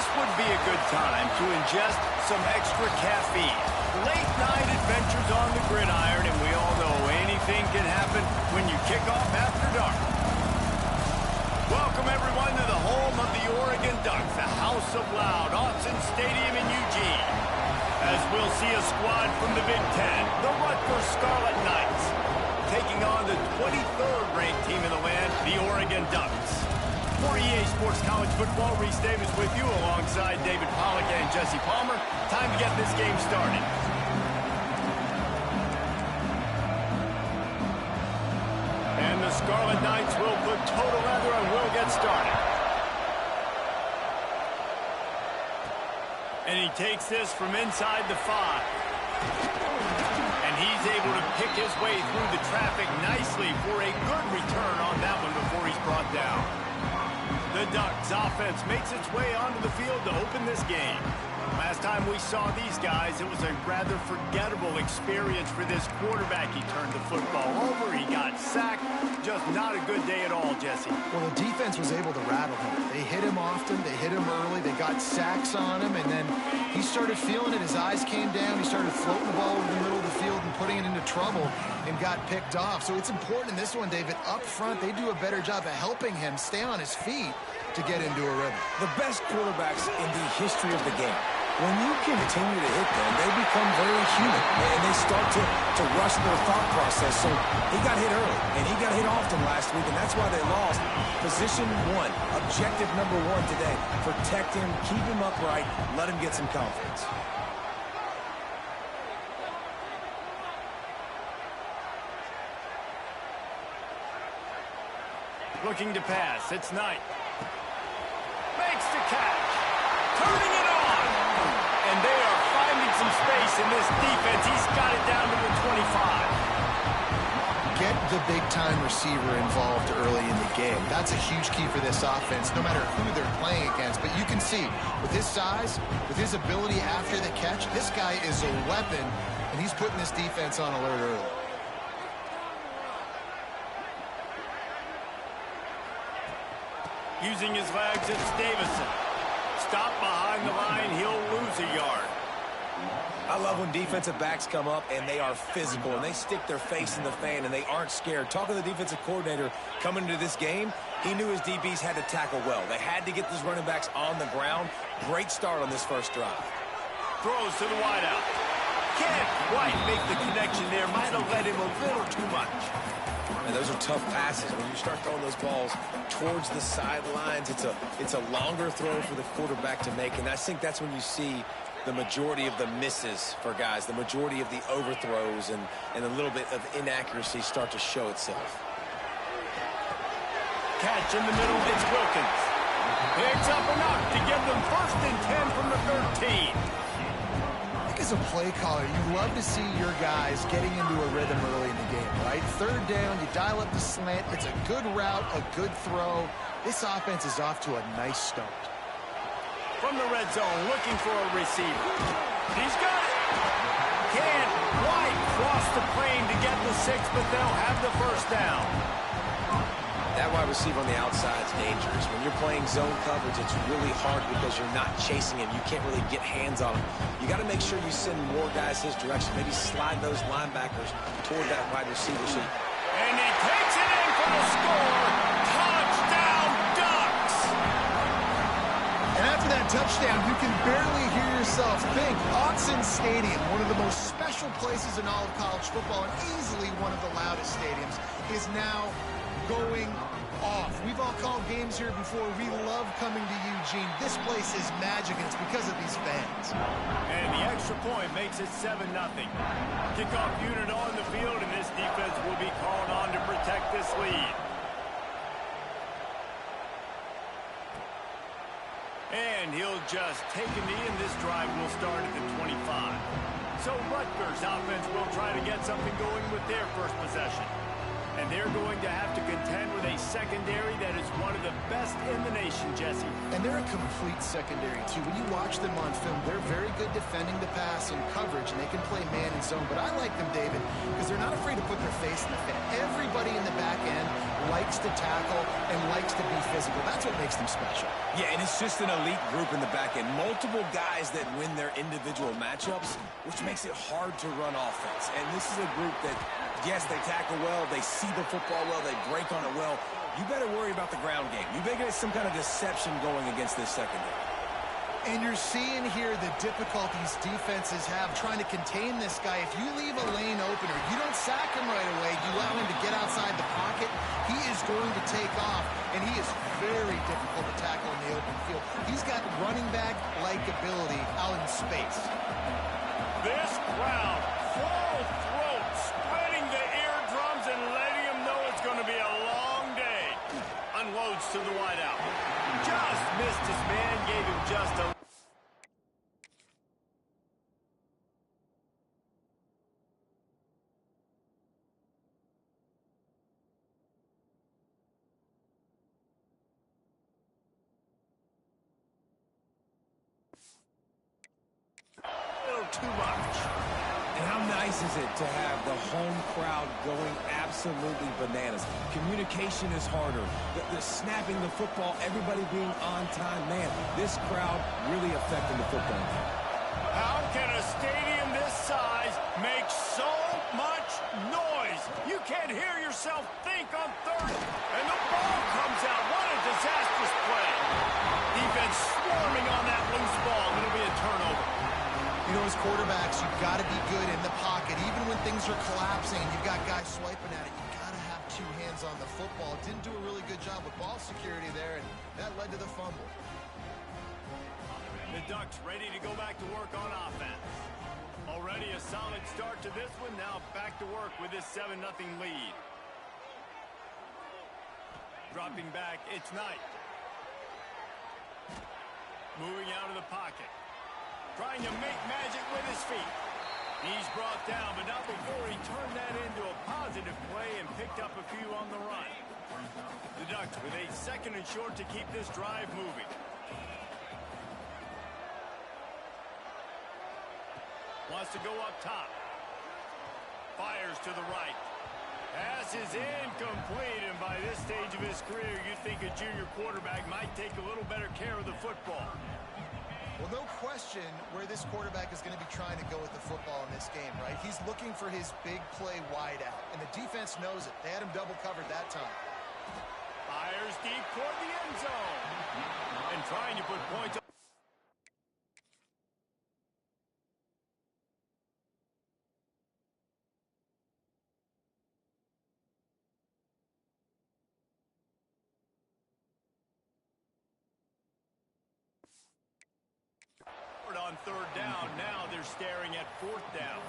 This would be a good time to ingest some extra caffeine. Late night adventures on the gridiron, and we all know anything can happen when you kick off after dark. Welcome everyone to the home of the Oregon Ducks, the House of Loud, Autzen Stadium in Eugene. As we'll see a squad from the Big Ten, the Rutgers Scarlet Knights, taking on the 23rd ranked team in the land, the Oregon Ducks. For EA Sports College Football, Reese Davis with you alongside David Pollack and Jesse Palmer. Time to get this game started. And the Scarlet Knights will put total leather and will get started. And he takes this from inside the 5. And he's able to pick his way through the traffic nicely for a good return on that one before he's brought down. The Ducks offense makes its way onto the field to open this game. Last time we saw these guys, it was a rather forgettable experience for this quarterback. He turned the football over, he got sacked. Just not a good day at all, Jesse. Well, the defense was able to rattle him. They hit him often, they hit him early, they got sacks on him, and then he started feeling it. His eyes came down, he started floating the ball over the middle of the field and putting it into trouble and got picked off. So it's important in this one, David, up front, they do a better job of helping him stay on his feet to get into a rhythm. The best quarterbacks in the history of the game, when you continue to hit them, they become very human, and they start to rush their thought process. So he got hit early, and he got hit often last week, and that's why they lost. Position 1, objective number 1 today. Protect him, keep him upright, let him get some confidence. Looking to pass, it's Knight. Makes the catch. Turning it on. And they are finding some space in this defense. He's got it down to the 25. Get the big-time receiver involved early in the game. That's a huge key for this offense, no matter who they're playing against. But you can see, with his size, with his ability after the catch, this guy is a weapon, and he's putting this defense on alert early. Using his legs, it's Davison. Stop behind the line, he'll lose a yard. I love when defensive backs come up and they are physical and they stick their face in the fan and they aren't scared. Talking to the defensive coordinator coming into this game, he knew his DBs had to tackle well. They had to get those running backs on the ground. Great start on this first drive. Throws to the wideout. Can't quite make the connection there. Might have led him a little too much. And those are tough passes. When you start throwing those balls towards the sidelines, it's a longer throw for the quarterback to make. And I think that's when you see the majority of the misses for guys, the majority of the overthrows and a little bit of inaccuracy start to show itself. Catch in the middle, it's Wilkins. Picks up enough to give them 1st and 10 from the 13. As a play caller, you love to see your guys getting into a rhythm early in the game, right? 3rd down, you dial up the slant. It's a good route, a good throw. This offense is off to a nice start. From the red zone, looking for a receiver. He's got it. Can't quite cross the plane to get the 6, but they'll have the 1st down. That wide receiver on the outside is dangerous. When you're playing zone coverage, it's really hard because you're not chasing him. You can't really get hands on him. You got to make sure you send more guys his direction. Maybe slide those linebackers toward that wide receiver. And he takes it in for the score. Touchdown, Ducks! And after that touchdown, you can barely hear yourself think. Autzen Stadium, one of the most special places in all of college football and easily one of the loudest stadiums, is now going off. We've all called games here before. We love coming to Eugene. This place is magic, and it's because of these fans. And the extra point makes it 7-0. Kickoff unit on the field, and this defense will be called on to protect this lead. And he'll just take a knee, and this drive will start at the 25. So Rutgers offense will try to get something going with their first possession. And they're going to have to contend with a secondary that is one of the best in the nation, Jesse. And they're a complete secondary, too. When you watch them on film, they're very good defending the pass and coverage, and they can play man and zone. But I like them, David, because they're not afraid to put their face in the fan. Everybody in the back end likes to tackle and likes to be physical. That's what makes them special. Yeah, and it's just an elite group in the back end. Multiple guys that win their individual matchups, which makes it hard to run offense. And this is a group that, yes, they tackle well, they see the football well, they break on it well. You better worry about the ground game. You better get some kind of deception going against this secondary. And you're seeing here the difficulties defenses have trying to contain this guy. If you leave a lane open or you don't sack him right away, you allow him to get outside the pocket, he is going to take off, and he is very difficult to tackle in the open field. He's got running back-like ability out in space. This crowd, full throat, spreading the eardrums and letting him know it's going to be a long day. Unloads to the wideout. Just missed his man, gave him just a... little too much. And how nice is it to have the home crowd going absolutely bananas? Communication is harder. The snapping the football, everybody being on time. Man, this crowd really affecting the football game. How can a stadium this size make so much noise? You can't hear yourself think on third. And the ball comes out. What a disastrous play. Defense swarming on that loose ball. It'll be a turnover. You know, as quarterbacks, you've got to be good in the pocket. Even when things are collapsing and you've got guys swiping at it, you've got to have two hands on the football. Didn't do a really good job with ball security there, and that led to the fumble. The Ducks ready to go back to work on offense. Already a solid start to this one. Now back to work with this 7-0 lead. Dropping back, it's Knight. Moving out of the pocket. Trying to make magic with his feet. He's brought down, but not before he turned that into a positive play and picked up a few on the run. The Ducks with a 2nd and short to keep this drive moving. Wants to go up top. Fires to the right. Pass is incomplete, and by this stage of his career, you'd think a junior quarterback might take a little better care of the football. Well, no question where this quarterback is going to be trying to go with the football in this game, right? He's looking for his big play wide out, and the defense knows it. They had him double covered that time. Fires deep toward the end zone. And trying to put points on. On 3rd down, now they're staring at 4th down.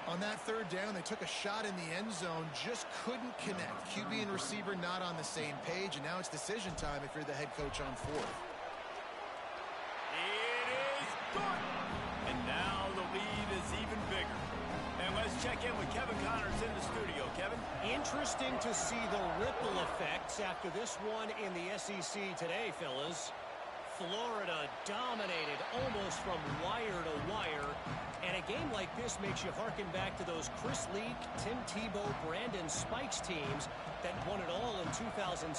On that 3rd down, they took a shot in the end zone, just couldn't connect. QB and receiver not on the same page, and now it's decision time if you're the head coach on 4th. It is good. And now the lead is even bigger. And let's check in with Kevin Connors in the studio. Kevin? Interesting to see the ripple effects after this one in the SEC today, fellas. Florida dominated almost from wire to wire. And a game like this makes you harken back to those Chris Leak, Tim Tebow, Brandon Spikes teams that won it all in 2006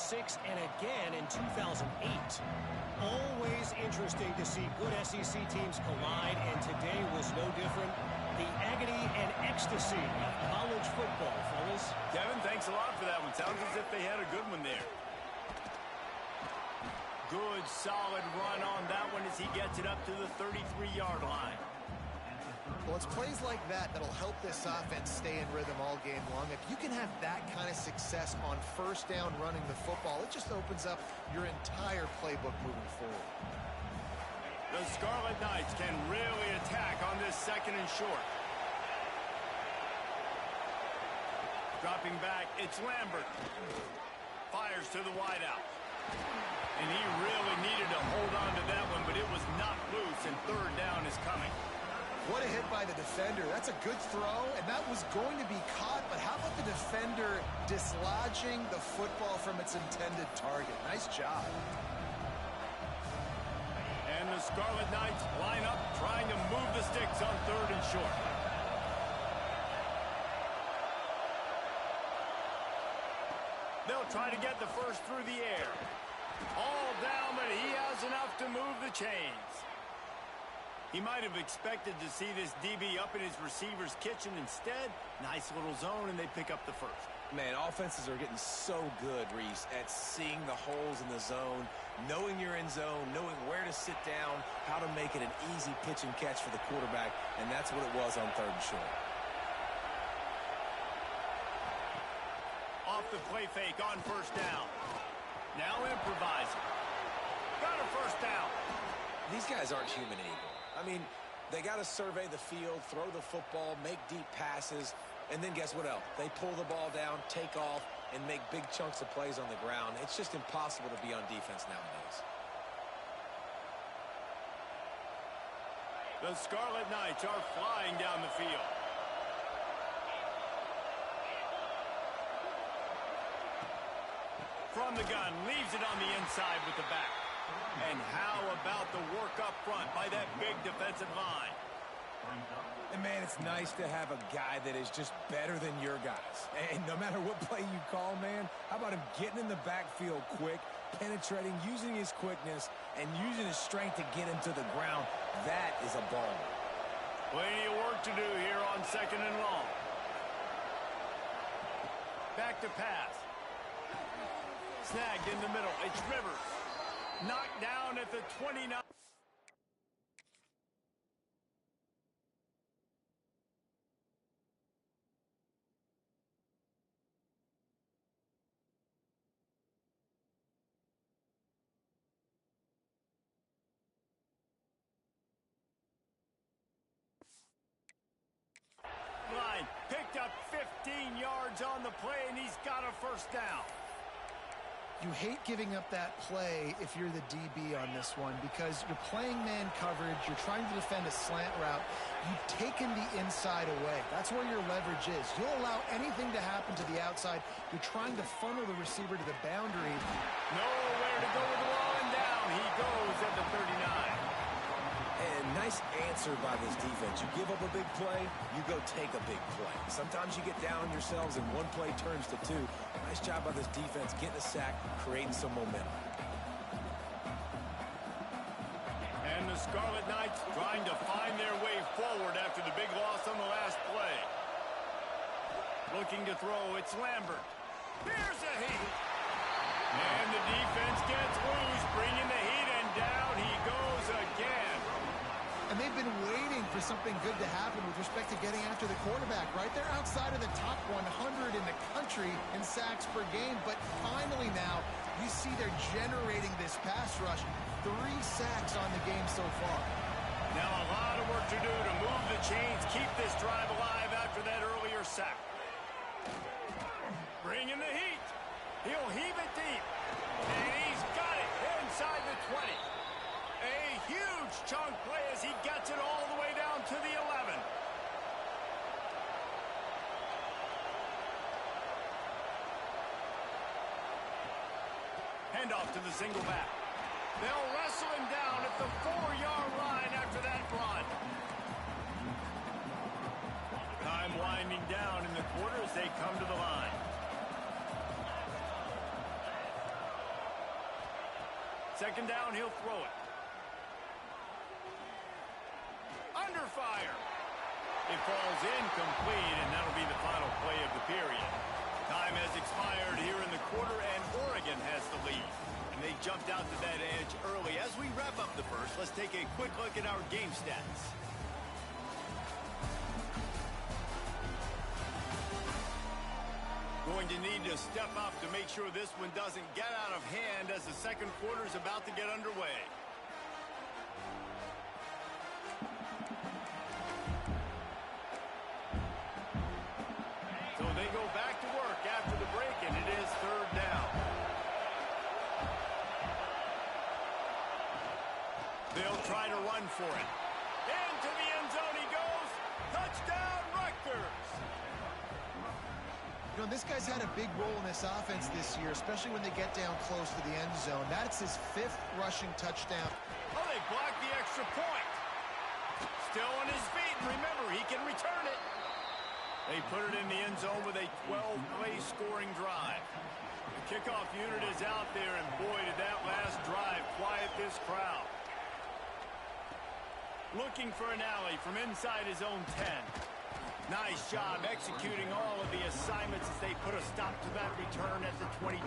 and again in 2008. Always interesting to see good SEC teams collide, and today was no different. The agony and ecstasy of college football, fellas. Kevin, thanks a lot for that one. Sounds as if they had a good one there. Good, solid run on that one as he gets it up to the 33-yard line. Well, it's plays like that that'll help this offense stay in rhythm all game long. If you can have that kind of success on 1st down running the football, it just opens up your entire playbook moving forward. The Scarlet Knights can really attack on this 2nd and short. Dropping back, it's Lambert. Fires to the wideout. And he really needed to hold on to that one, but it was not loose, and 3rd down is coming. What a hit by the defender. That's a good throw, and that was going to be caught, but how about the defender dislodging the football from its intended target? Nice job. And the Scarlet Knights line up, trying to move the sticks on 3rd and short. They'll try to get the first through the air. All down, but he has enough to move the chains. He might have expected to see this DB up in his receiver's kitchen. Instead, nice little zone, and they pick up the first. Man, offenses are getting so good, Reese, at seeing the holes in the zone, knowing you're in zone, knowing where to sit down, how to make it an easy pitch and catch for the quarterback, and that's what it was on 3rd and short. Off the play fake on 1st down. Now improvising. Got a 1st down. These guys aren't human anymore. I mean, they got to survey the field, throw the football, make deep passes, and then guess what else? They pull the ball down, take off, and make big chunks of plays on the ground. It's just impossible to be on defense nowadays. The Scarlet Knights are flying down the field. From the gun, leaves it on the inside with the back. And how about the work up front by that big defensive line? And, man, it's nice to have a guy that is just better than your guys. And no matter what play you call, man, how about him getting in the backfield quick, penetrating, using his quickness, and using his strength to get him to the ground? That is a ball. Plenty of work to do here on 2nd and long. Back to pass. Snagged in the middle. It's Rivers. Knocked down at the 29. Line picked up 15 yards on the play, and he's got a 1st down. You hate giving up that play if you're the DB on this one because you're playing man coverage, you're trying to defend a slant route, you've taken the inside away. That's where your leverage is. You'll allow anything to happen to the outside. You're trying to funnel the receiver to the boundary. Nowhere to go with the ball, and down he goes at the 39. And nice answer by this defense. You give up a big play, you go take a big play. Sometimes you get down on yourselves and one play turns to 2. Nice job by this defense getting a sack, creating some momentum. And the Scarlet Knights trying to find their way forward after the big loss on the last play. Looking to throw, it's Lambert. Here's a heat. And the defense gets loose, bringing the heat, and down he goes again. And they've been waiting for something good to happen with respect to getting after the quarterback, right? They're outside of the top 100 in the country in sacks per game, but finally now you see they're generating this pass rush. 3 sacks on the game so far. Now a lot of work to do to move the chains, keep this drive alive after that earlier sack. Bring in the heat. He'll heave it deep. And he's got it inside the 20. A huge chunk play as he gets it all the way down to the 11. Handoff to the single back. They'll wrestle him down at the 4-yard line after that run. Time winding down in the quarter as they come to the line. Second down, he'll throw it. Under fire. It falls incomplete, and that'll be the final play of the period. Time has expired here in the quarter, and Oregon has the lead. And they jumped out to that edge early. As we wrap up the first, let's take a quick look at our game stats. Going to need to step up to make sure this one doesn't get out of hand as the second quarter is about to get underway. So they go back to work after the break, and it is 3rd down. They'll try to run for it. Into the end zone he goes. Touchdown, Rutgers! You know, this guy's had a big role in this offense this year, especially when they get down close to the end zone. That's his 5th rushing touchdown. Oh, they blocked the extra point. Still on his feet, and remember, he can return it. They put it in the end zone with a 12-play scoring drive. The kickoff unit is out there, and boy, did that last drive quiet this crowd. Looking for an alley from inside his own 10. Nice job executing all of the assignments as they put a stop to that return at the 22.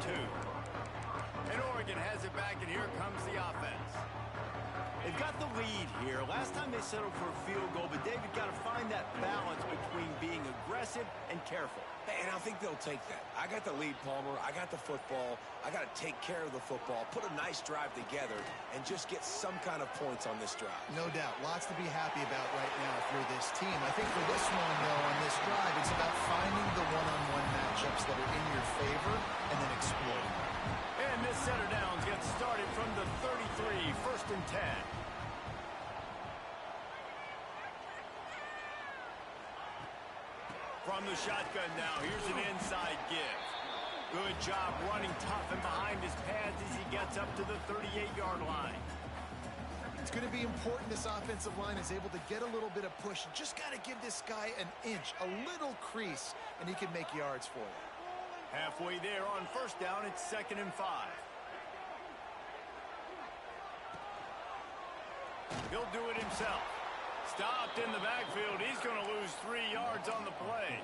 And Oregon has it back, and here comes the offense. They've got the lead here. Last time they settled for a field goal, but David got to find that balance between being aggressive and careful. And I think they'll take that. I got the lead, Palmer. I got the football. I got to take care of the football, put a nice drive together, and just get some kind of points on this drive. No doubt. Lots to be happy about right now for this team. I think for this one, though, on this drive, it's about finding the one-on-one matchups that are in your favor and then exploiting. And this set of downs gets started from the 33, 1st and 10. From the shotgun now, here's an inside give. Good job running tough and behind his pads as he gets up to the 38-yard line. It's going to be important this offensive line is able to get a little bit of push. Just got to give this guy an inch, a little crease, and he can make yards for you. Halfway there on 1st down, it's 2nd and 5. He'll do it himself. Stopped in the backfield. He's going to lose 3 yards on the play.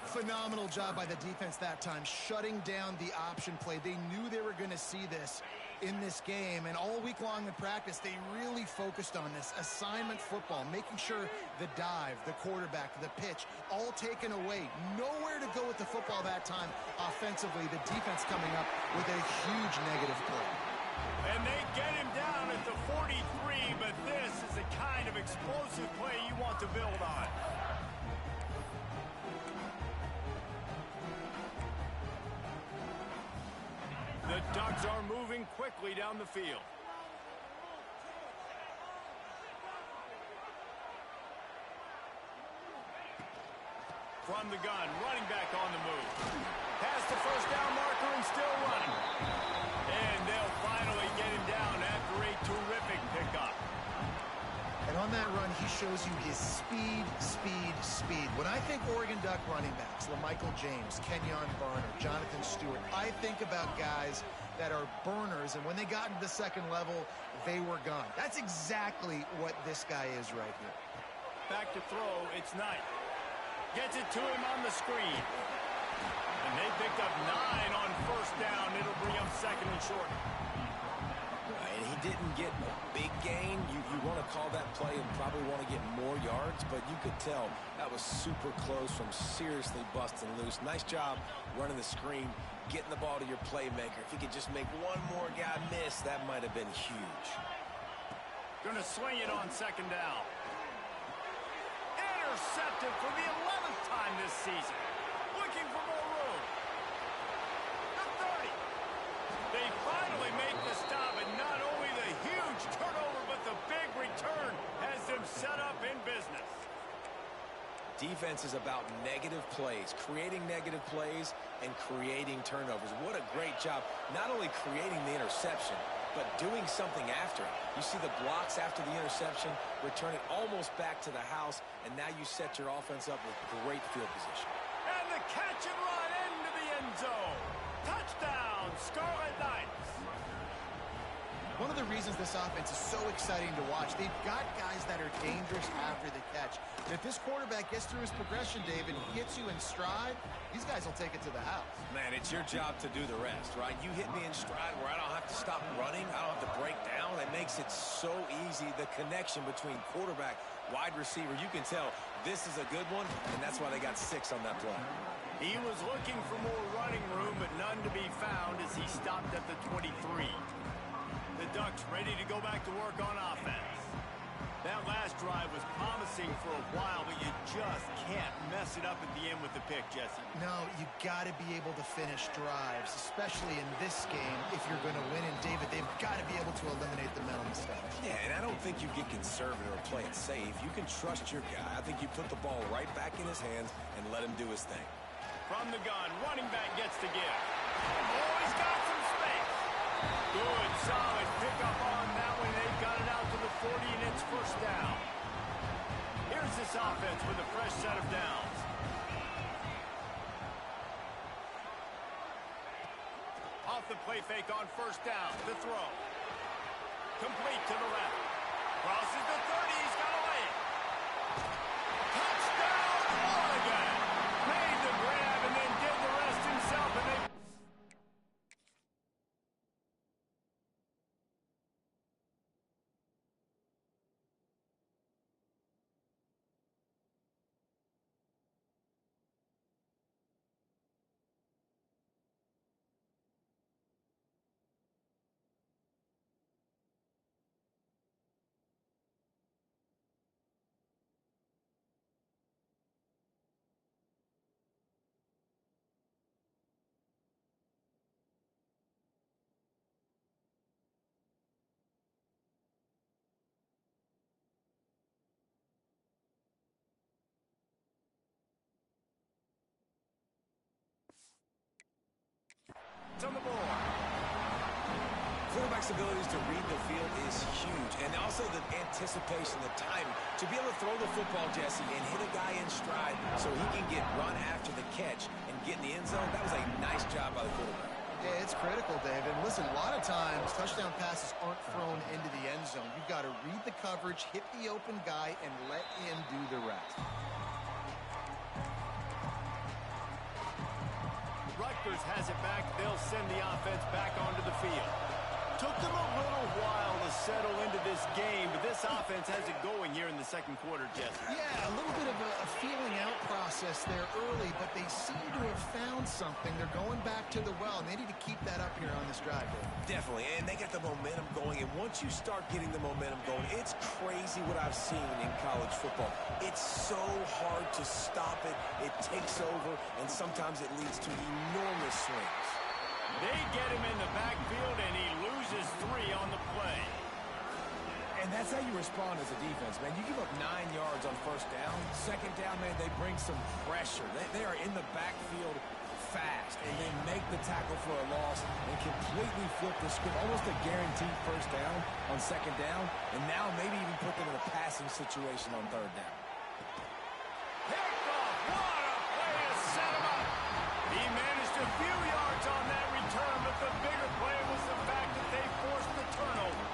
Phenomenal job by the defense that time, shutting down the option play. They knew they were going to see this in this game, and all week long in practice, they really focused on this assignment football, making sure the dive, the quarterback, the pitch, all taken away. Nowhere to go with the football that time offensively. The defense coming up with a huge negative play. And they get him down at the 43, but this is the kind of explosive play you want to build on. The Ducks are moving quickly down the field. From the gun, running back on the move. Past the 1st down marker and still running. And they'll finally get him down after a terrific pickup. And on that run, he shows you his speed, speed, speed. When I think Oregon Duck running backs, LaMichael James, Kenyon Barner, Jonathan Stewart, I think about guys that are burners, and when they got into the 2nd level, they were gone. That's exactly what this guy is right here. Back to throw, it's Knight. Gets it to him on the screen. And they picked up 9 on 1st down. It'll bring up 2nd and short. And he didn't get a big gain. You want to call that play and probably want to get more yards, but you could tell that was super close from seriously busting loose. Nice job running the screen, getting the ball to your playmaker. If he could just make one more guy miss, that might have been huge. Going to swing it on 2nd down. Intercepted for the 11th time this season. Looking for more room. The 30. They finally make the stop, and not only the huge turnover, but the big return has them set up in business. Defense is about negative plays, creating negative plays and creating turnovers. What a great job, not only creating the interception, but doing something after it. You see the blocks after the interception, return it almost back to the house, and now you set your offense up with great field position. And the catch and run into the end zone. Touchdown, Scarlet Knights. One of the reasons this offense is so exciting to watch, they've got guys that are dangerous after the catch. And if this quarterback gets through his progression, Dave, and hits you in stride, these guys will take it to the house. Man, it's your job to do the rest, right? You hit me in stride where I don't have to stop running. I don't have to break down. It makes it so easy. The connection between quarterback, wide receiver, you can tell this is a good one, and that's why they got 6 on that play. He was looking for more running room, but none to be found as he stopped at the 23. The Ducks ready to go back to work on offense. That last drive was promising for a while, but you just can't mess it up at the end with the pick, Jesse. No, you got to be able to finish drives, especially in this game if you're going to win. And, David, they've got to be able to eliminate the mental mistakes. Yeah, and I don't think you get conservative or play it safe. You can trust your guy. I think you put the ball right back in his hands and let him do his thing. From the gun, running back gets the give. Oh, he's got some space. Good, solid pickup on that one. They've got it out to the 40, and it's first down. Here's this offense with a fresh set of downs. Off the play fake on first down. The throw. Complete to the left. Crosses the 30. He's got to lay it. Touchdown, Oregon. Made the grab and then did the rest himself, and they... on the board. Quarterback's abilities to read the field is huge, and also the anticipation, the timing. To be able to throw the football, Jesse, and hit a guy in stride so he can get run after the catch and get in the end zone, that was a nice job by the quarterback. Yeah, it's critical, David. Listen, a lot of times, touchdown passes aren't thrown into the end zone. You've got to read the coverage, hit the open guy, and let him do the rest. Rutgers has it back. They'll send the offense back onto the field. Took them a little while to settle into this game, but this offense has it going here in the second quarter, Jesse. Yeah, a little bit of a feeling out process there early, but they seem to have found something. They're going back to the well, and they need to keep that up here on this drive, David. Definitely, and they got the momentum going, and once you start getting the momentum going, it's crazy what I've seen in college football. It's so hard to stop it. It takes over, and sometimes it leads to enormous swings. They get him in the backfield, and he loses 3 on the play. And that's how you respond as a defense, man. You give up 9 yards on first down. Second down, man, they bring some pressure. They are in the backfield fast, and they make the tackle for a loss and completely flip the script. Almost a guaranteed first down on second down, and now maybe even put them in a passing situation on third down. Picked off. What a play to set him up. He managed a few yards on that return, but the bigger play was the fact that they forced the turnover.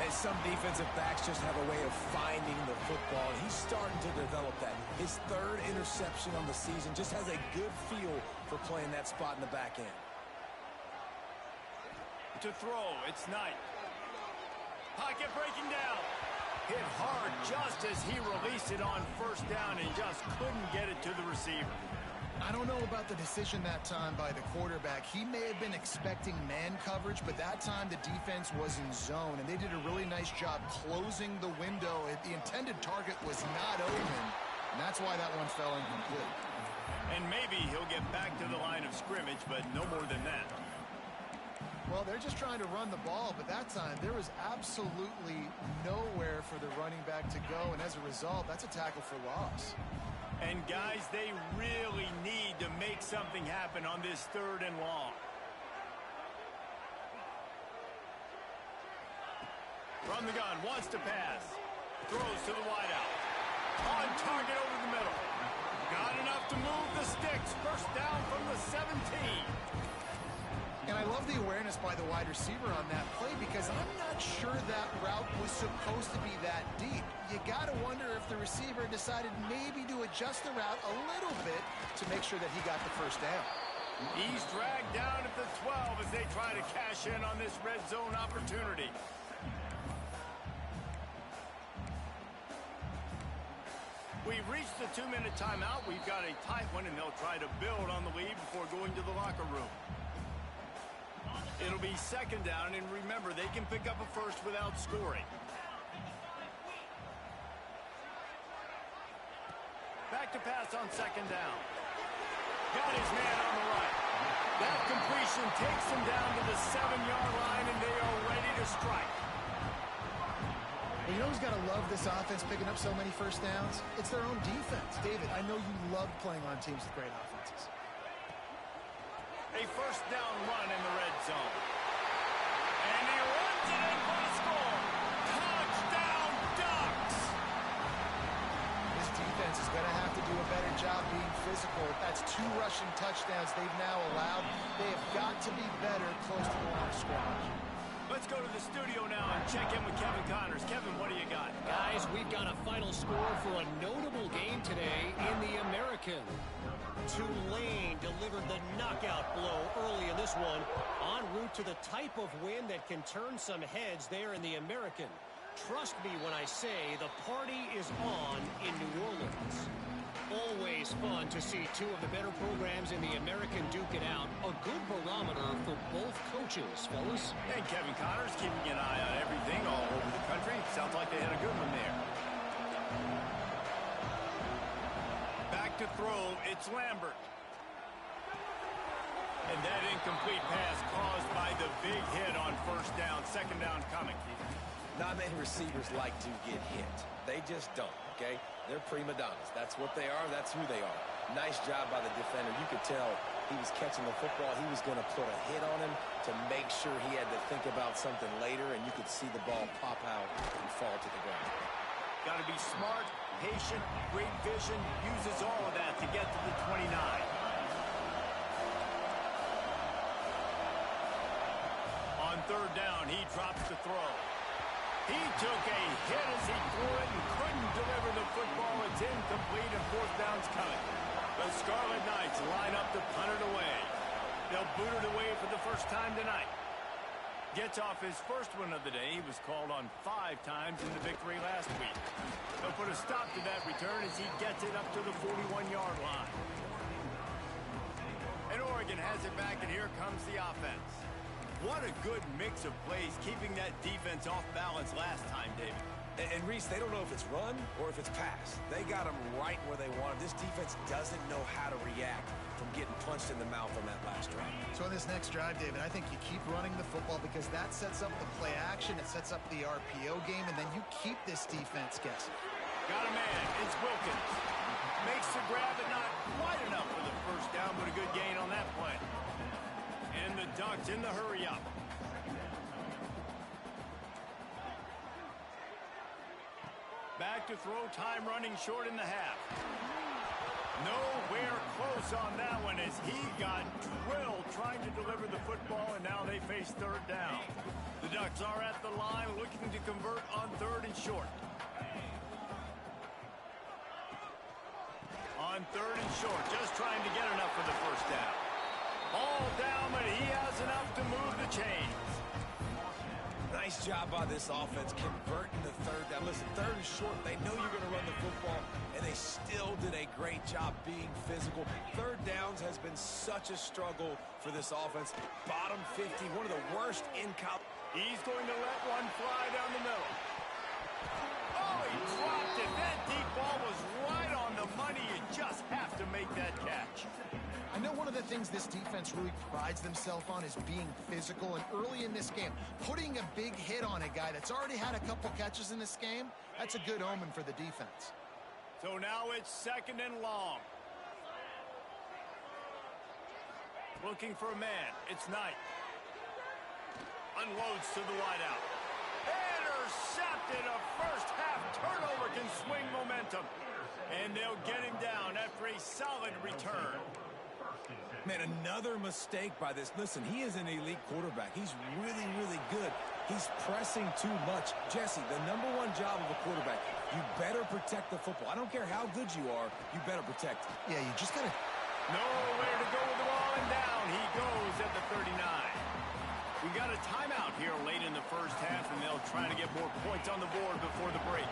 And some defensive backs just have a way of finding the football, and he's starting to develop that. His 3rd interception on the season just has a good feel for playing that spot in the back end. To throw, it's Knight. Pocket breaking down. Hit hard just as he released it on first down and just couldn't get it to the receiver. I don't know about the decision that time by the quarterback. He may have been expecting man coverage, but that time the defense was in zone, and they did a really nice job closing the window. The intended target was not open, and that's why that one fell incomplete. And maybe he'll get back to the line of scrimmage, but no more than that. Well, they're just trying to run the ball, but that time there was absolutely nowhere for the running back to go, and as a result, that's a tackle for loss. And, guys, they really need to make something happen on this 3rd and long. From the gun, wants to pass. Throws to the wideout. On target over the middle. Got enough to move the sticks. First down from the 17. And I love the awareness by the wide receiver on that play because I'm not sure that route was supposed to be that deep. You got to wonder if the receiver decided maybe to adjust the route a little bit to make sure that he got the first down. He's dragged down at the 12 as they try to cash in on this red zone opportunity. We've reached the 2-minute timeout. We've got a tight one, and they'll try to build on the lead before going to the locker room. It'll be second down, and remember, they can pick up a first without scoring. pass on second down. Got his man on the right. That completion takes him down to the 7-yard line, and they are ready to strike. You know who's got to love this offense picking up so many first downs? It's their own defense. David, I know you love playing on teams with great offenses. A first down run in the red zone. And he runs it in for the score. Touchdown, Ducks! This defense is going to have to do a better job being physical. That's 2 rushing touchdowns they've now allowed. They have got to be better close to the line of scrimmage. Let's go to the studio now and check in with Kevin Connors. Kevin, what do you got? Guys, we've got a final score for a notable game today in the American. Tulane delivered the knockout blow early in this one, en route to the type of win that can turn some heads there in the American. Trust me when I say the party is on in New Orleans. Always fun to see 2 of the better programs in the American duke it out. A good barometer for both coaches, fellas. And Kevin Connors keeping an eye on everything all over the country. Sounds like they had a good one there. Back to throw, it's Lambert. And that incomplete pass caused by the big hit on first down. Second down coming. Not many receivers like to get hit. They just don't, okay? They're prima donnas. That's what they are. That's who they are. Nice job by the defender. You could tell he was catching the football. He was going to put a hit on him to make sure he had to think about something later, and you could see the ball pop out and fall to the ground. Got to be smart, patient, great vision. Uses all of that to get to the 29. On third down, he drops the throw. He took a hit as he threw it and couldn't deliver the football. It's incomplete and fourth down's coming. The Scarlet Knights line up to punt it away. They'll boot it away for the first time tonight. Gets off his first one of the day. He was called on 5 times in the victory last week. They'll put a stop to that return as he gets it up to the 41-yard line. And Oregon has it back, and here comes the offense. What a good mix of plays, keeping that defense off balance last time, David. And Reese, they don't know if it's run or if it's pass. They got them right where they want them. This defense doesn't know how to react from getting punched in the mouth on that last drive. So in this next drive, David, I think you keep running the football because that sets up the play action, it sets up the RPO game, and then you keep this defense guessing. Got a man, it's Wilkins. Makes the grab, but not quite enough for the first down, but a good gain on that play. And the Ducks in the hurry up. Back to throw, time running short in the half. Nowhere close on that one as he got drilled trying to deliver the football, and now they face third down. The Ducks are at the line looking to convert on third and short. On third and short, just trying to get enough for the first down. All down, but he has enough to move the chains. Nice job by this offense converting the third down. Listen, third and short, they know you're going to run the football, and they still did a great job being physical. Third downs has been such a struggle for this offense. Bottom 50, one of the worst in college. He's going to let one fly down the middle. Oh, he dropped it. That deep ball was right on the money. You just have to make that catch. I know one of the things this defense really prides themselves on is being physical, and early in this game, putting a big hit on a guy that's already had a couple catches in this game, that's a good omen for the defense. So now it's second and long. Looking for a man. It's Knight. Unloads to the wideout. Intercepted. A first half turnover can swing momentum. And they'll get him down after a solid return. Man, another mistake by this. Listen, he is an elite quarterback. He's really, really good. He's pressing too much. Jesse, the #1 job of a quarterback, you better protect the football. I don't care how good you are, you better protect it. Yeah, you just got to... Nowhere to go with the ball, and down he goes at the 39. We got a timeout here late in the first half, and they'll try to get more points on the board before the break.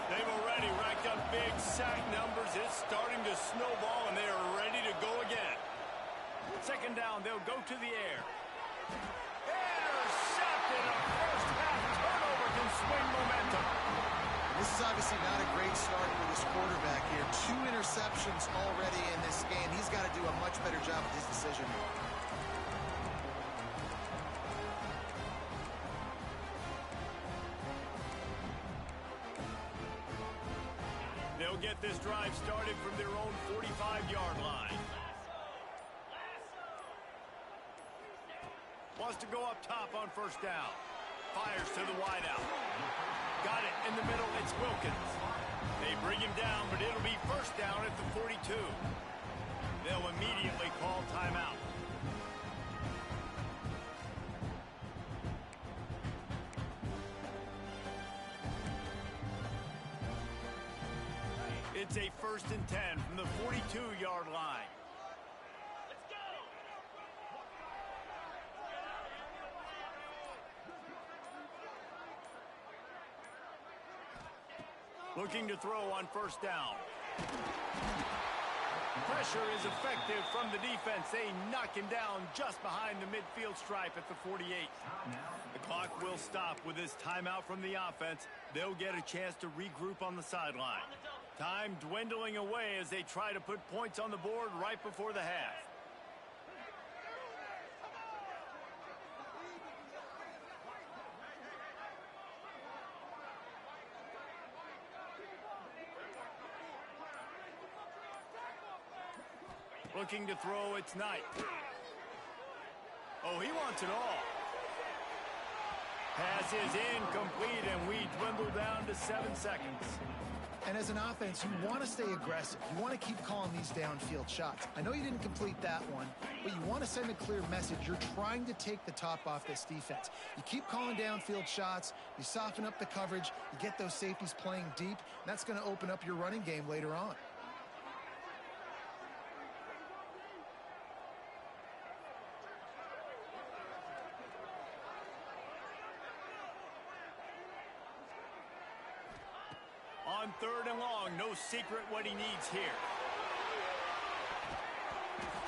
They've already racked up big sack numbers. It's starting to snowball, and they are ready to go again. Second down, they'll go to the air. Intercepted. A first half turnover can swing momentum. This is obviously not a great start for this quarterback here. 2 interceptions already in this game. He's got to do a much better job with his decision. They'll get this drive started from their own 45-yard line. Wants to go up top on first down. Fires to the wideout. Got it in the middle. It's Wilkins. They bring him down, but it'll be first down at the 42. They'll immediately call timeout. It's a 1st and 10 from the 42-yard line. Looking to throw on first down. Pressure is effective from the defense. They knock him down just behind the midfield stripe at the 48. The clock will stop with this timeout from the offense. They'll get a chance to regroup on the sideline. Time dwindling away as they try to put points on the board right before the half. Looking to throw, it's Knight. Oh, he wants it all. Pass is incomplete, and we dwindle down to 7 seconds. And as an offense, you want to stay aggressive. You want to keep calling these downfield shots. I know you didn't complete that one, but you want to send a clear message. You're trying to take the top off this defense. You keep calling downfield shots. You soften up the coverage. You get those safeties playing deep. And that's going to open up your running game later on. On 3rd and long, no secret what he needs here.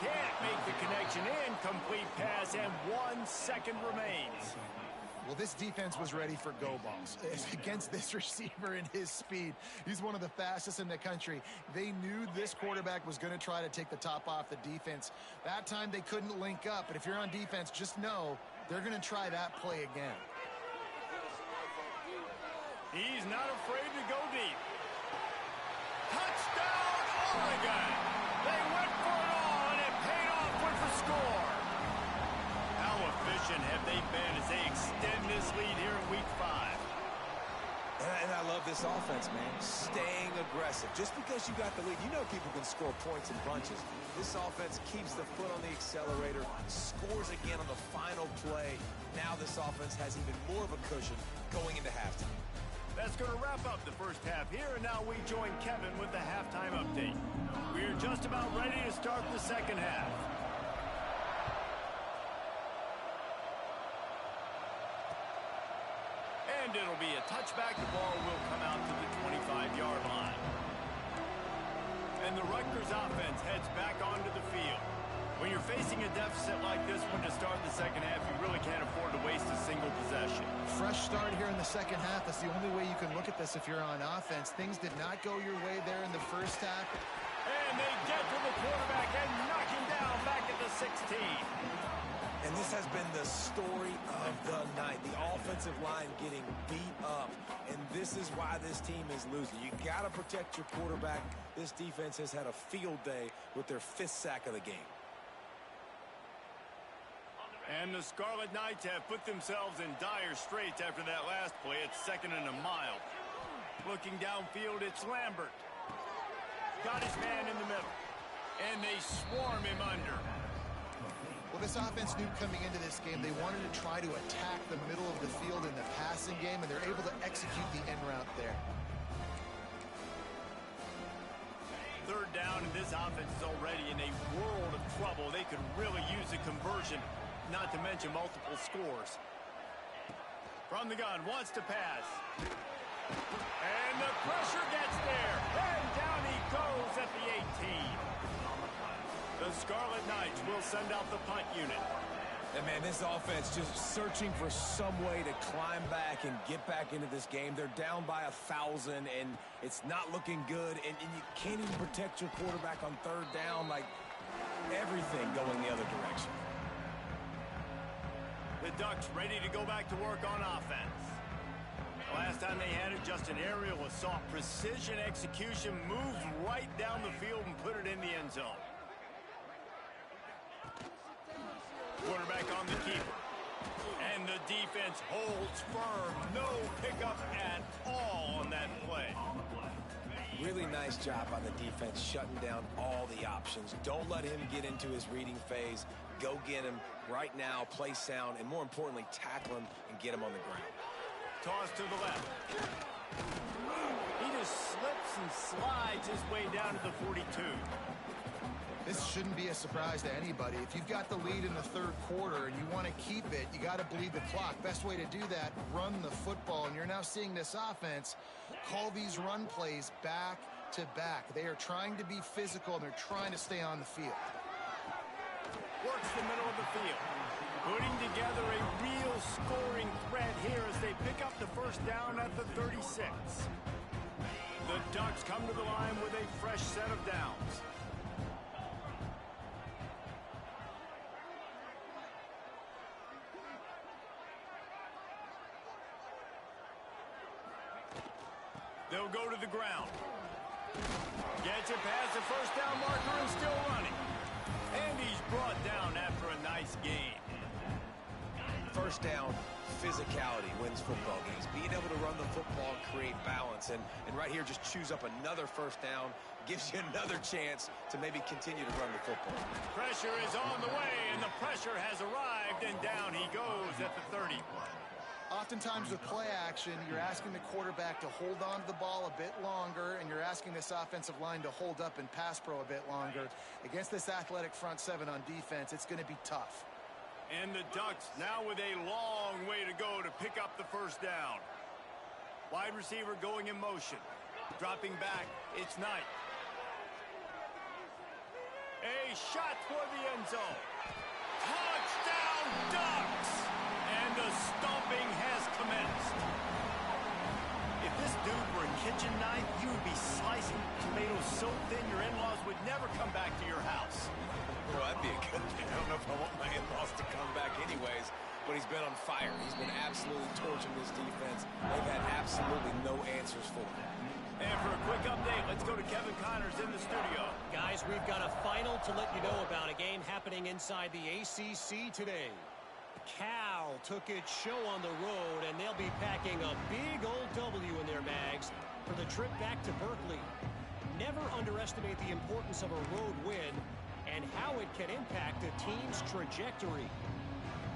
Can't make the connection. Incomplete pass, and 1 second remains. Well, this defense was ready for go balls. Against this receiver and his speed, he's one of the fastest in the country. They knew this quarterback was going to try to take the top off the defense. That time they couldn't link up, but if you're on defense, just know they're going to try that play again. He's not afraid to go deep. Touchdown, Oregon! They went for it all, and it paid off with the score. How efficient have they been as they extend this lead here in Week 5? And I love this offense, man. Staying aggressive. Just because you got the lead, you know people can score points in bunches. This offense keeps the foot on the accelerator, scores again on the final play. Now this offense has even more of a cushion going into halftime. That's going to wrap up the first half here, and now we join Kevin with the halftime update. We're just about ready to start the second half. And it'll be a touchback. The ball will come out to the 25-yard line. And the Rutgers offense heads back onto the field. When you're facing a deficit like this one to start the second half, you really can't afford to waste a single possession. Fresh start here in the second half. That's the only way you can look at this if you're on offense. Things did not go your way there in the first half. And they get to the quarterback and knock him down back at the 16. And this has been the story of the night. The offensive line getting beat up. And this is why this team is losing. You got to protect your quarterback. This defense has had a field day with their 5th sack of the game. And the Scarlet Knights have put themselves in dire straits after that last play. It's 2nd and a mile. Looking downfield, it's Lambert. Got his man in the middle. And they swarm him under. Well, this offense knew coming into this game they wanted to try to attack the middle of the field in the passing game, and they're able to execute the end route there. 3rd down, and this offense is already in a world of trouble. They could really use a conversion, not to mention multiple scores. From the gun, wants to pass. And the pressure gets there. And down he goes at the 18. The Scarlet Knights will send out the punt unit. And, man, this offense just searching for some way to climb back and get back into this game. They're down by 1,000, and it's not looking good. And you can't even protect your quarterback on third down. Like, everything going the other direction. The Ducks ready to go back to work on offense. Last time they had it, just an aerial assault. Precision execution, moved right down the field and put it in the end zone. Quarterback on the keeper. And the defense holds firm. No pickup at all on that play. Really nice job on the defense shutting down all the options. Don't let him get into his reading phase. Go get him right now, play sound, and more importantly, tackle him and get him on the ground. Toss to the left. He just slips and slides his way down to the 42. This shouldn't be a surprise to anybody. If you've got the lead in the third quarter and you want to keep it, you got to bleed the clock. Best way to do that, run the football. And you're now seeing this offense call these run plays back to back. They are trying to be physical, and they're trying to stay on the field. Works the middle of the field. Putting together a real scoring threat here as they pick up the first down at the 36. The Ducks come to the line with a fresh set of downs. They'll go to the ground. Gets it past the first down marker and still running. And he's brought down after a nice gain. First down, physicality wins football games. Being able to run the football and create balance. And right here, just choose up another first down. Gives you another chance to maybe continue to run the football. Pressure is on the way, and the pressure has arrived, and down he goes at the 30. Oftentimes with play action, you're asking the quarterback to hold on to the ball a bit longer, and you're asking this offensive line to hold up in pass pro a bit longer. Against this athletic front seven on defense, it's going to be tough. And the Ducks now with a long way to go to pick up the first down. Wide receiver going in motion. Dropping back, it's Knight. A shot toward the end zone. Touchdown, Ducks! And the stomping has commenced. If this dude were a kitchen knife, you would be slicing tomatoes so thin your in-laws would never come back to your house. Well, that'd be a good thing. I don't know if I want my in-laws to come back anyways, but he's been on fire. He's been absolutely torching this defense. They've had absolutely no answers for him. And for a quick update, let's go to Kevin Connors in the studio. Guys, we've got a final to let you know about, a game happening inside the ACC today. Cal took its show on the road, and they'll be packing a big old W in their bags for the trip back to Berkeley. Never underestimate the importance of a road win and how it can impact a team's trajectory.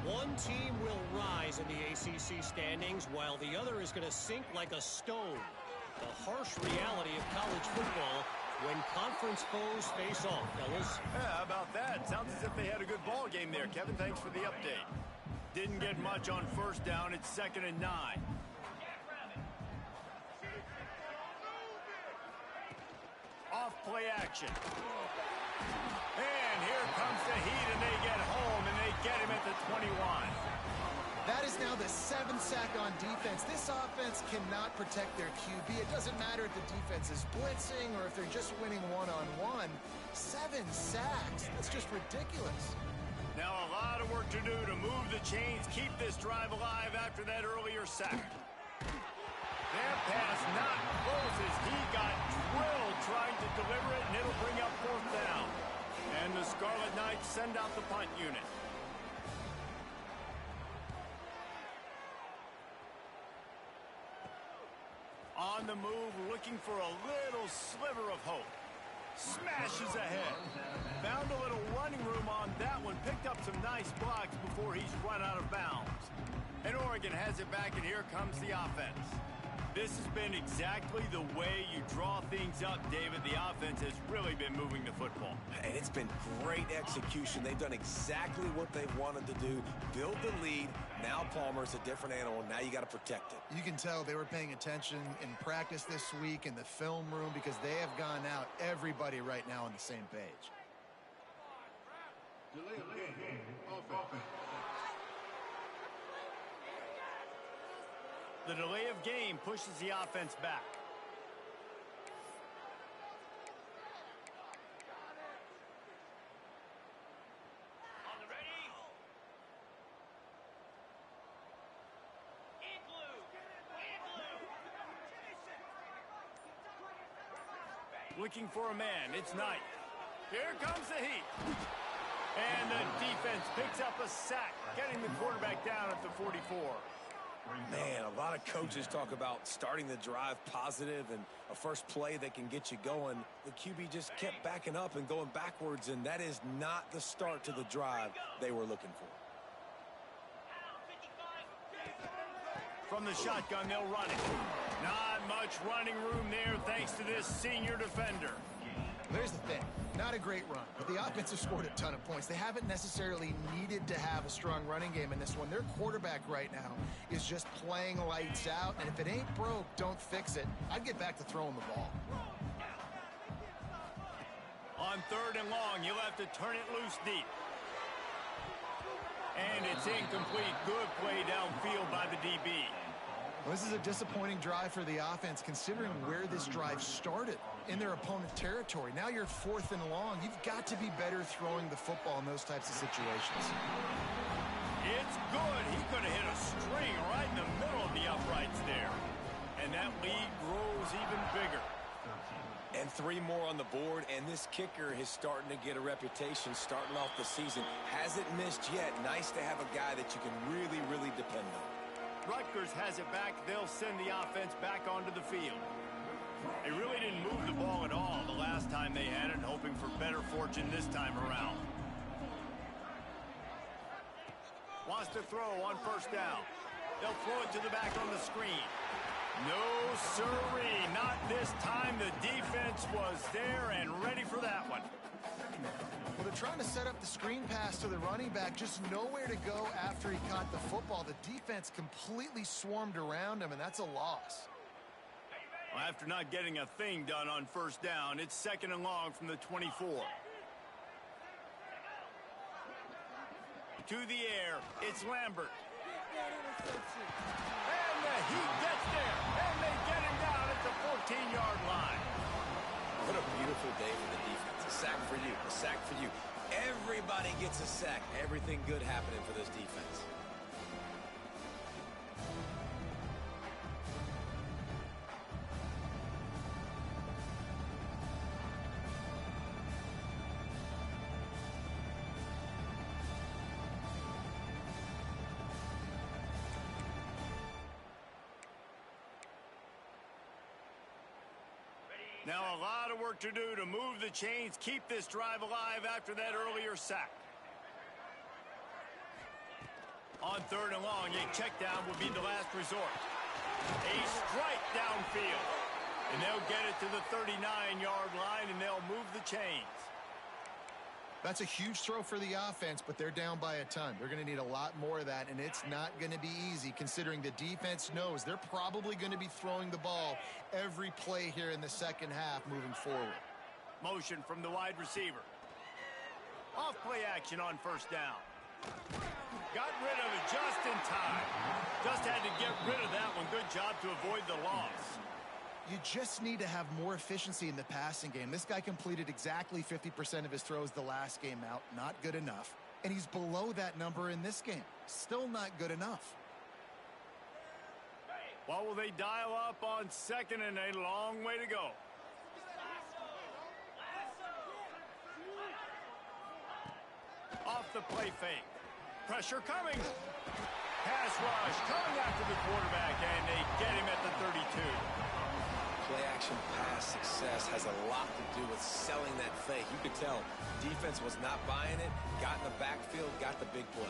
One team will rise in the ACC standings, while the other is going to sink like a stone. The harsh reality of college football when conference foes face off, fellas. Yeah, how about that? Sounds as if they had a good ball game there. Kevin, thanks for the update. Didn't get much on first down. It's 2nd and 9. Off play action. And here comes the heat, and they get home, and they get him at the 21. That is now the 7th sack on defense. This offense cannot protect their QB. It doesn't matter if the defense is blitzing or if they're just winning one-on-one. 7 sacks. That's just ridiculous. Now a lot of work to do to move the chains, keep this drive alive after that earlier sack. Their pass not close as he got drilled trying to deliver it, and it'll bring up 4th down. And the Scarlet Knights send out the punt unit. On the move, looking for a little sliver of hope. Smashes ahead. Found a little running room on that one. Picked up some nice blocks before he's run out of bounds. And Oregon has it back, and here comes the offense. This has been exactly the way you draw things up, David. The offense has really been moving the football. And it's been great execution. They've done exactly what they've wanted to do. Build the lead. Now Palmer's a different animal. Now you got to protect it. You can tell they were paying attention in practice this week in the film room because they have gone out, everybody right now on the same page. The delay of game pushes the offense back. On the ready. Looking for a man. It's Knight. Here comes the heat. And the defense picks up a sack, getting the quarterback down at the 44. Man, a lot of coaches talk about starting the drive positive and a first play that can get you going. The QB just kept backing up and going backwards, and that is not the start to the drive they were looking for. From the shotgun, they'll run it. Not much running room there thanks to this senior defender. There's the thing. Not a great run, but the offense has scored a ton of points. They haven't necessarily needed to have a strong running game in this one. Their quarterback right now is just playing lights out, and if it ain't broke, don't fix it. I'd get back to throwing the ball. On 3rd and long, you'll have to turn it loose deep. And it's incomplete. Good play downfield by the DB. Well, this is a disappointing drive for the offense, considering where this drive started, in their opponent's territory. Now you're 4th and long. You've got to be better throwing the football in those types of situations. It's good. He could have hit a string right in the middle of the uprights there. And that lead grows even bigger. And 3 more on the board, and this kicker is starting to get a reputation starting off the season. Hasn't missed yet. Nice to have a guy that you can really, really depend on. Rutgers has it back. They'll send the offense back onto the field. They really didn't move the ball at all the last time they had it, hoping for better fortune this time around. Wants to throw on 1st down. They'll throw it to the back on the screen. No, sirree, not this time. The defense was there and ready for that one. Well, they're trying to set up the screen pass to the running back, just nowhere to go after he caught the football. The defense completely swarmed around him, and that's a loss. Well, after not getting a thing done on 1st down, it's 2nd and long from the 24. To the air, it's Lambert. And the Heat gets there, and they get him down at the 14-yard line. What a beautiful day for the defense. A sack for you, a sack for you. Everybody gets a sack. Everything good happening for this defense. Now a lot of work to do to move the chains, keep this drive alive after that earlier sack. On 3rd and long, a check down will be the last resort. A strike downfield. And they'll get it to the 39-yard line, and they'll move the chains. That's a huge throw for the offense, but they're down by a ton. They're going to need a lot more of that, and it's not going to be easy considering the defense knows they're probably going to be throwing the ball every play here in the second half moving forward. Motion from the wide receiver. Off play action on 1st down. Got rid of it just in time. Just had to get rid of that one. Good job to avoid the loss. You just need to have more efficiency in the passing game. This guy completed exactly 50% of his throws the last game out. Not good enough. And he's below that number in this game. Still not good enough. What will they dial up on 2nd and a long way to go? Off the play fake. Pressure coming. Pass rush coming after the quarterback, and they get him at the 32. Play-action pass success has a lot to do with selling that fake. You could tell defense was not buying it, got in the backfield, got the big play.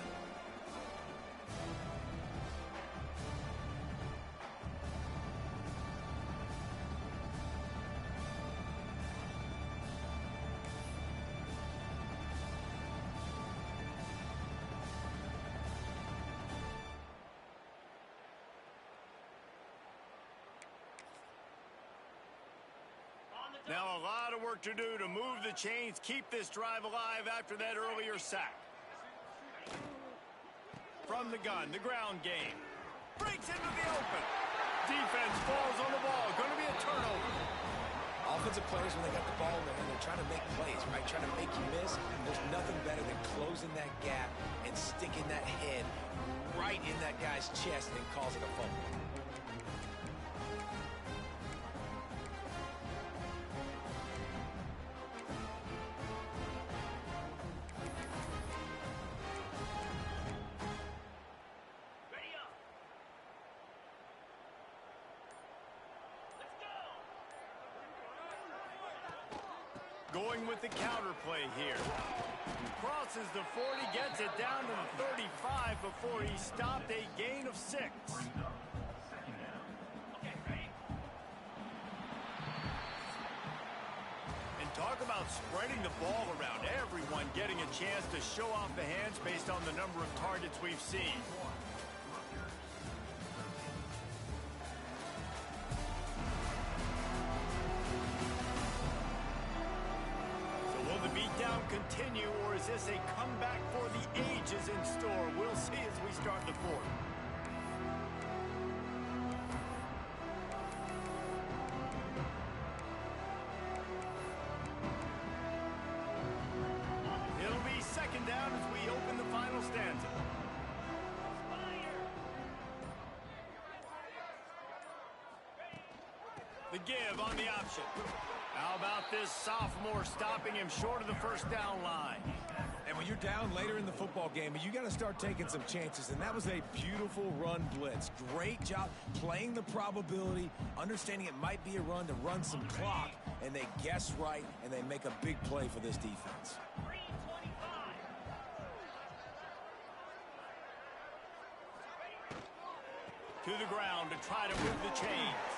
Now a lot of work to do to move the chains, keep this drive alive after that earlier sack. From the gun, the ground game. breaks into the open. Defense falls on the ball. Going to be a turnover. Offensive players, when they got the ball in their hand, they're trying to make plays, right? Trying to make you miss. There's nothing better than closing that gap and sticking that head right in that guy's chest and causing a fumble. Going with the counter play here. Crosses the 40, gets it down to the 35 before he stopped, a gain of 6. And talk about spreading the ball around. Everyone getting a chance to show off the hands based on the number of targets we've seen. Continue, or is this a comeback for the ages in store? We'll see as we start the fourth. It'll be second down as we open the final stanza. The give on the option. How about this sophomore stopping him short of the first down line? And when you're down later in the football game, you got to start taking some chances, and that was a beautiful run blitz. Great job playing the probability, understanding it might be a run to run some clock, and they guess right, and they make a big play for this defense. To the ground to try to move the chains.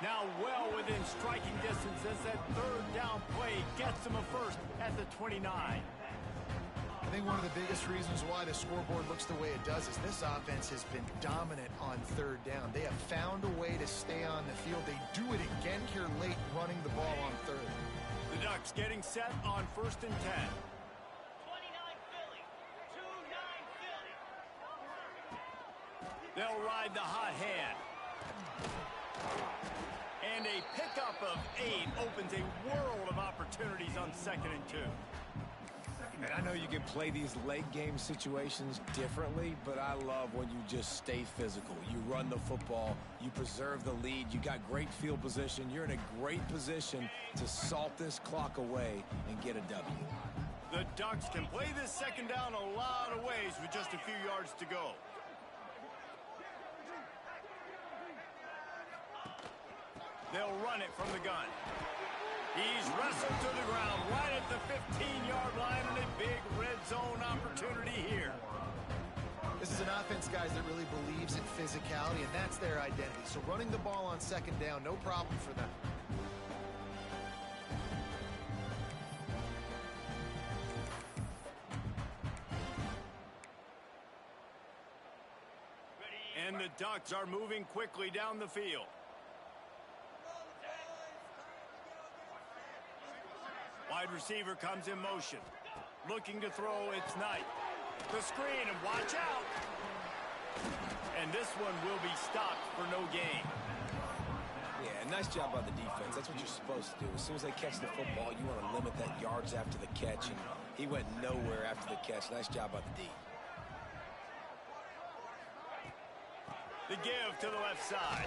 Now well within striking distance as that third down play gets them a first at the 29. I think one of the biggest reasons why the scoreboard looks the way it does is this offense has been dominant on third down. They have found a way to stay on the field. They do it again here late, running the ball on third. The Ducks getting set on 1st and 10. 29 Philly. 2-9 Philly. They'll ride the hot hand. And a pickup of 8 opens a world of opportunities on 2nd and 2. And I know you can play these late game situations differently, but I love when you just stay physical. You run the football, you preserve the lead, you got great field position, you're in a great position to salt this clock away and get a W. The Ducks can play this second down a lot of ways with just a few yards to go. They'll run it from the gun. He's wrestled to the ground right at the 15-yard line, and a big red zone opportunity here. This is an offense, guys, that really believes in physicality, and that's their identity. So running the ball on second down, no problem for them. And the Ducks are moving quickly down the field. Wide receiver comes in motion. Looking to throw, it's Knight. The screen, and watch out. And this one will be stopped for no gain. Yeah, nice job by the defense. That's what you're supposed to do. As soon as they catch the football, you want to limit that yards after the catch, and he went nowhere after the catch. Nice job by the D. The give to the left side.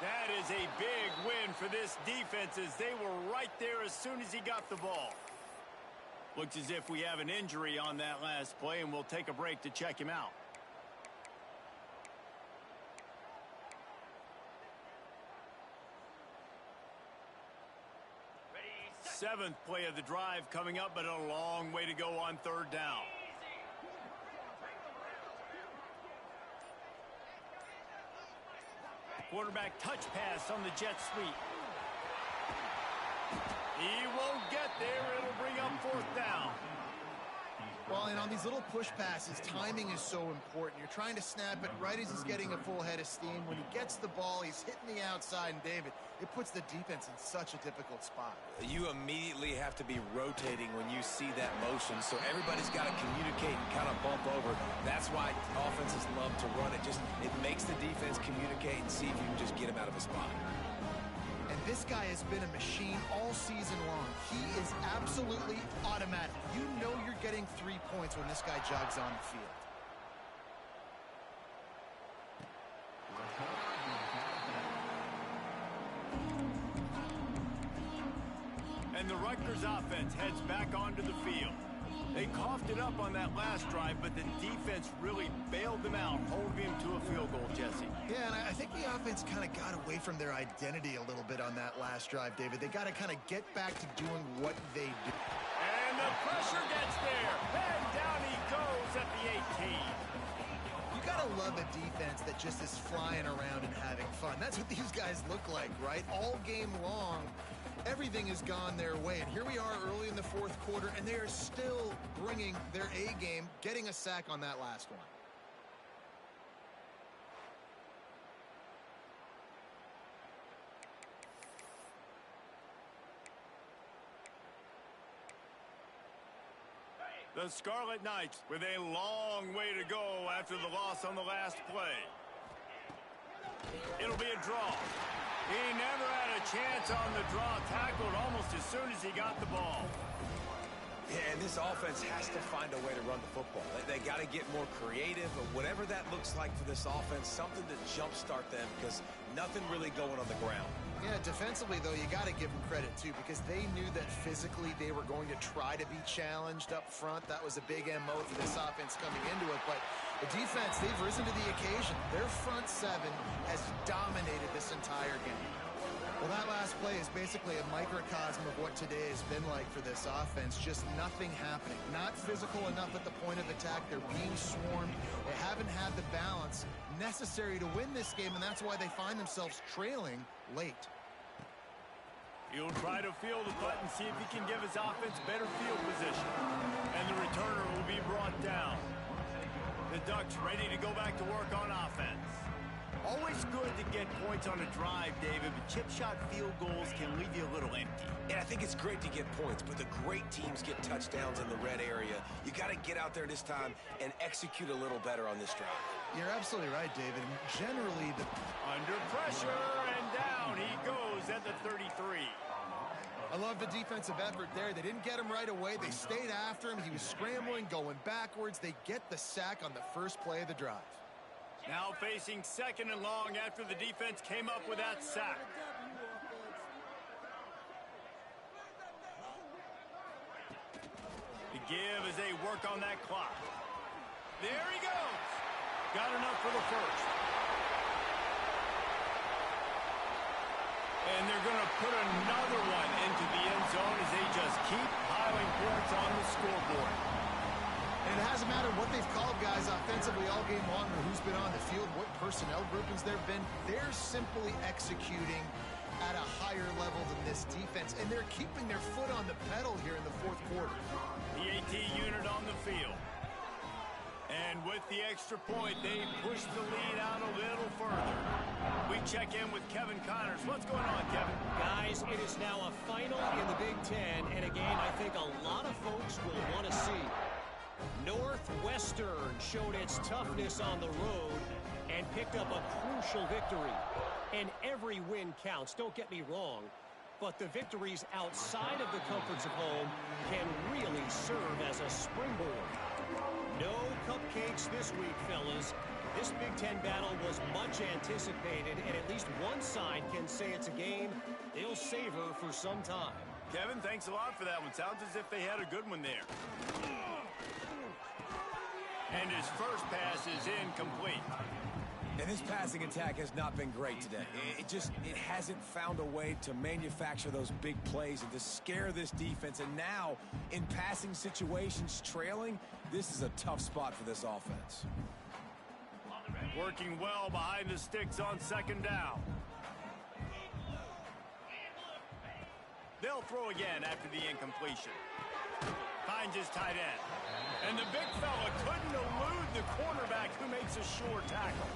That is a big win for this defense as they were right there as soon as he got the ball. Looks as if we have an injury on that last play, and we'll take a break to check him out. Seventh play of the drive coming up, but a long way to go on third down. Quarterback touch pass on the jet sweep. He won't get there. It'll bring up fourth down. Well, and on these little push passes, timing is so important. You're trying to snap it right as he's getting a full head of steam. When he gets the ball, he's hitting the outside, and David, it puts the defense in such a difficult spot. You immediately have to be rotating when you see that motion, so everybody's got to communicate and kind of bump over. That's why offenses love to run it. It makes the defense communicate and see if you can just get him out of a spot. And this guy has been a machine all season long. He is absolutely automatic. You know you're getting 3 points when this guy jogs on the field. And the Rutgers offense heads back onto the field. They coughed it up on that last drive, but the defense really bailed them out, holding him to a field goal, Jesse. Yeah, and I think the offense kind of got away from their identity a little bit on that last drive, David. They got to kind of get back to doing what they do. And the pressure gets there. And down he goes at the 18. You got to love a defense that just is flying around and having fun. That's what these guys look like, right? All game long, everything has gone their way. And here we are early in the fourth quarter, and they are still bringing their A game, getting a sack on that last one. The Scarlet Knights with a long way to go after the loss on the last play. It'll be a draw. He never had a chance on the draw, tackled almost as soon as he got the ball. Yeah, and this offense has to find a way to run the football. They got to get more creative, or whatever that looks like for this offense, something to jumpstart them, because nothing really going on the ground. Yeah, defensively, though, you got to give them credit, too, because they knew that physically they were going to try to be challenged up front. That was a big MO for this offense coming into it. But the defense, they've risen to the occasion. Their front seven has dominated this entire game. Well, that last play is basically a microcosm of what today has been like for this offense. Just nothing happening. Not physical enough at the point of attack. They're being swarmed. They haven't had the balance necessary to win this game, and that's why they find themselves trailing late. He'll try to field the punt and see if he can give his offense better field position. And the returner will be brought down. The Ducks ready to go back to work on offense. Always good to get points on a drive, David, but chip shot field goals can leave you a little empty. And I think it's great to get points, but the great teams get touchdowns in the red area. You got to get out there this time and execute a little better on this drive. You're absolutely right, David. Generally, under pressure, and down he goes at the 33. I love the defensive effort there. They didn't get him right away. They stayed after him. He was scrambling, going backwards. They get the sack on the first play of the drive. Now facing second and long after the defense came up with that sack. The give as they work on that clock. There he goes. Got enough for the first. And they're going to put another one into the end zone as they just keep piling points on the scoreboard. And it hasn't mattered what they've called guys offensively all game long or who's been on the field, what personnel groupings there have been. They're simply executing at a higher level than this defense, and they're keeping their foot on the pedal here in the fourth quarter. The AT unit on the field. And with the extra point, they push the lead out a little further. We check in with Kevin Connors. What's going on, Kevin? Guys, it is now a final in the Big Ten, and a game I think a lot of folks will want to see. Northwestern showed its toughness on the road and picked up a crucial victory. And every win counts, don't get me wrong, but the victories outside of the comforts of home can really serve as a springboard. No cupcakes this week, fellas. This Big Ten battle was much anticipated, and at least one side can say it's a game they'll savor for some time. Kevin, thanks a lot for that one. Sounds as if they had a good one there. And his first pass is incomplete. And this passing attack has not been great today. It hasn't found a way to manufacture those big plays and to scare this defense. And now, in passing situations, trailing, this is a tough spot for this offense. Working well behind the sticks on second down. They'll throw again after the incompletion. Finds his tight end. And the big fella couldn't elude the cornerback who makes a sure tackle.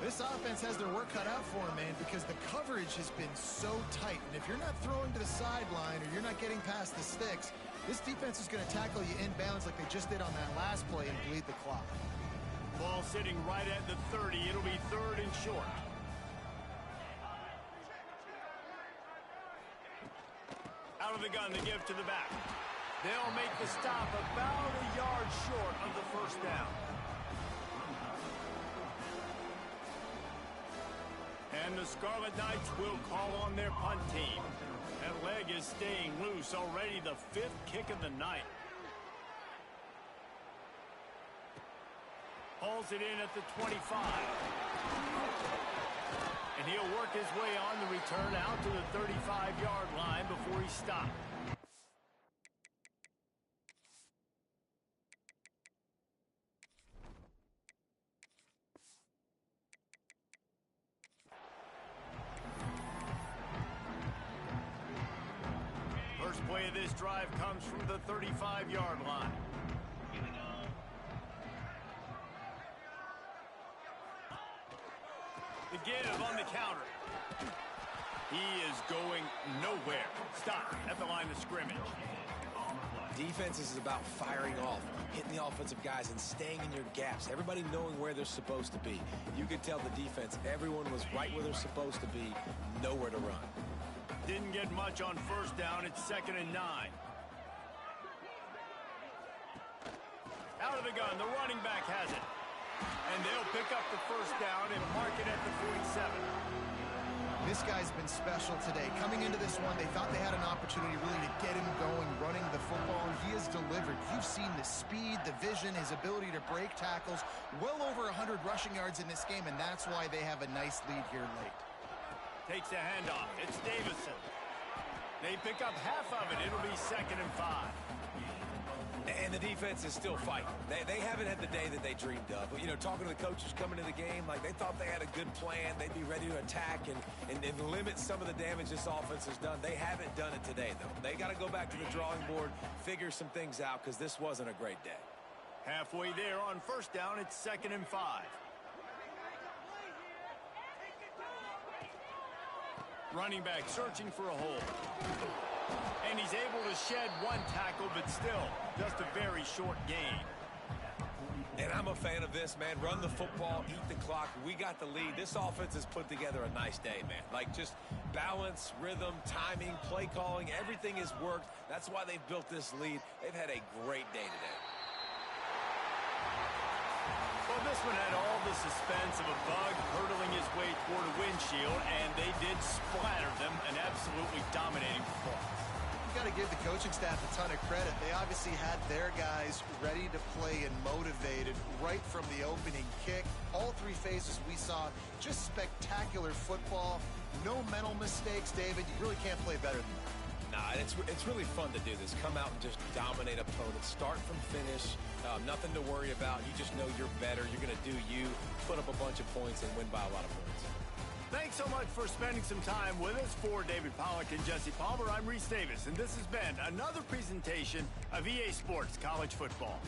This offense has their work cut out for them, man, because the coverage has been so tight. And if you're not throwing to the sideline or you're not getting past the sticks, this defense is going to tackle you inbounds like they just did on that last play and bleed the clock. Ball sitting right at the 30. It'll be 3rd and short. Out of the gun to give to the back. They'll make the stop about a yard short of the first down. And the Scarlet Knights will call on their punt team. That leg is staying loose, already the 5th kick of the night. Hauls it in at the 25. And he'll work his way on the return out to the 35-yard line before he stopped. First play of this drive comes from the 35-yard line. The give on the counter. He is going nowhere. Stop at the line of scrimmage. Defense is about firing off, hitting the offensive guys, and staying in your gaps. Everybody knowing where they're supposed to be. You could tell the defense, everyone was right where they're supposed to be, nowhere to run. Didn't get much on first down. It's 2nd and 9. Out of the gun, the running back has it. And they'll pick up the first down and mark it at the 47. This guy's been special today. Coming into this one, they thought they had an opportunity really to get him going, running the football, and he has delivered. You've seen the speed, the vision, his ability to break tackles. Well over 100 rushing yards in this game, and that's why they have a nice lead here late. Takes a handoff. It's Davison. They pick up half of it. It'll be 2nd and 5. And the defense is still fighting. They haven't had the day that they dreamed of. But, you know, talking to the coaches coming to the game, like they thought they had a good plan. They'd be ready to attack and limit some of the damage this offense has done. They haven't done it today, though. They got to go back to the drawing board, figure some things out, because this wasn't a great day. Halfway there on first down, it's 2nd and 5. Running back searching for a hole. And he's able to shed one tackle, but still just a very short gain. And I'm a fan of this, man. Run the football, eat the clock. We got the lead. This offense has put together a nice day, man. Like just balance, rhythm, timing, play calling, everything has worked. That's why they've built this lead. They've had a great day today. Well, this one had all the suspense of a bug hurtling his way toward a windshield, and they did splatter them, an absolutely dominating performance. You got to give the coaching staff a ton of credit. They obviously had their guys ready to play and motivated right from the opening kick. All 3 phases we saw, just spectacular football. No mental mistakes, David. You really can't play better than that. Nah, it's really fun to do this. Come out and just dominate opponents. Start from finish. Nothing to worry about. You just know you're better. You're going to do you, put up a bunch of points, and win by a lot of points. Thanks so much for spending some time with us. For David Pollack and Jesse Palmer, I'm Reese Davis, and this has been another presentation of EA Sports College Football.